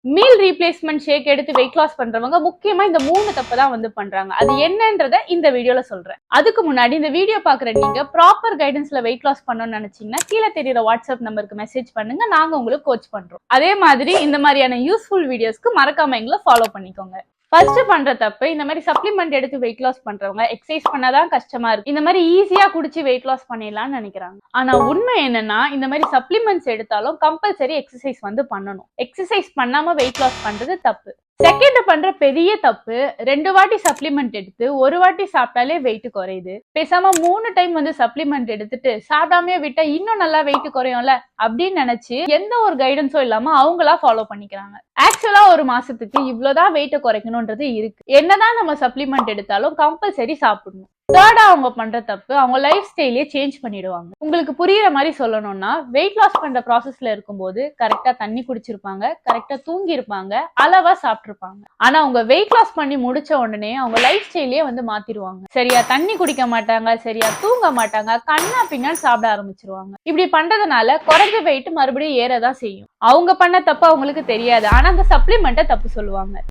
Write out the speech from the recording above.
Meal replacement ஷேக் எடுத்து weight loss பண்றவங்க முக்கியமா இந்த 3 தப்பு தான் வந்து பண்றாங்க. அது என்னன்றத இந்த வீடியோல சொல்றேன். அதுக்கு முன்னாடி இந்த வீடியோ பாக்குற நீங்க ப்ராப்பர் கைடன்ஸ்ல வெயிட் லாஸ் பண்ணணும்னு நினைச்சீங்கன்னா கீழே தெரியுற வாட்ஸ்அப் நம்பருக்கு மெசேஜ் பண்ணுங்க, நாங்க உங்களுக்கு கோச் பண்றோம். அதே மாதிரி இந்த மாதிரியான யூஸ்ஃபுல் வீடியோஸ்க்கு மறக்காம எங்களை ஃபாலோ பண்ணிக்கோங்க. ஃபர்ஸ்ட் பண்ற தப்பு, இந்த மாதிரி சப்ளிமெண்ட் எடுத்து வெயிட் லாஸ் பண்றவங்க எக்ஸசைஸ் பண்ணாதான் கஷ்டமா இருக்கு, இந்த மாதிரி ஈஸியா குடிச்சு வெயிட் லாஸ் பண்ணிடலாம்னு நினைக்கிறாங்க. ஆனா உண்மை என்னன்னா, இந்த மாதிரி சப்ளிமெண்ட்ஸ் எடுத்தாலும் கம்பல்சரி எக்ஸசைஸ் வந்து பண்ணணும். எக்ஸசைஸ் பண்ணாம வெயிட் லாஸ் பண்றது தப்பு. செகண்ட் பண்ற பெரிய தப்பு, 2 வாட்டி சப்ளிமெண்ட் எடுத்து 1 வாட்டி சாப்பிட்டாலே வெயிட் குறையுது, பேசாம 3 டைம் வந்து சப்ளிமெண்ட் எடுத்துட்டு சாப்பிடாமே விட்டா இன்னும் நல்லா வெயிட் குறையும்ல அப்படின்னு நினைச்சு எந்த ஒரு கைடன்ஸும் இல்லாம அவங்களா ஃபாலோ பண்ணிக்கிறாங்க. ஆக்சுவலா ஒரு மாசத்துக்கு இவ்வளவுதான் வெயிட்ட குறைக்கணும்ன்றது இருக்கு. என்னதான் நம்ம சப்ளிமெண்ட் எடுத்தாலும் கம்பல்சரி சாப்பிடணும். தேர்டா அவங்க பண்ற தப்பு, அவங்க லைஃப் ஸ்டைலே சேஞ்ச் பண்ணிடுவாங்க. உங்களுக்கு புரியுற மாதிரி சொல்லணும்னா, வெயிட் லாஸ் பண்ற ப்ராசஸ்ல இருக்கும்போது கரெக்டா தண்ணி குடிச்சிருப்பாங்க, கரெக்டா தூங்கி இருப்பாங்க, அளவா சாப்பிட்டிருப்பாங்க. ஆனா அவங்க வெயிட் லாஸ் பண்ணி முடிச்ச உடனே அவங்க லைஃப் ஸ்டைலே வந்து மாத்திடுவாங்க. சரியா தண்ணி குடிக்க மாட்டாங்க, சரியா தூங்க மாட்டாங்க, கண்ணா பின்னாடி சாப்பிட ஆரம்பிச்சிருவாங்க. இப்படி பண்றதுனால குறைஞ்ச வெயிட் மறுபடியும் ஏறதான் செய்யும். அவங்க பண்ண தப்பு அவங்களுக்கு தெரியாது, ஆனா அந்த சப்ளிமெண்ட்டை தப்பு சொல்லுவாங்க.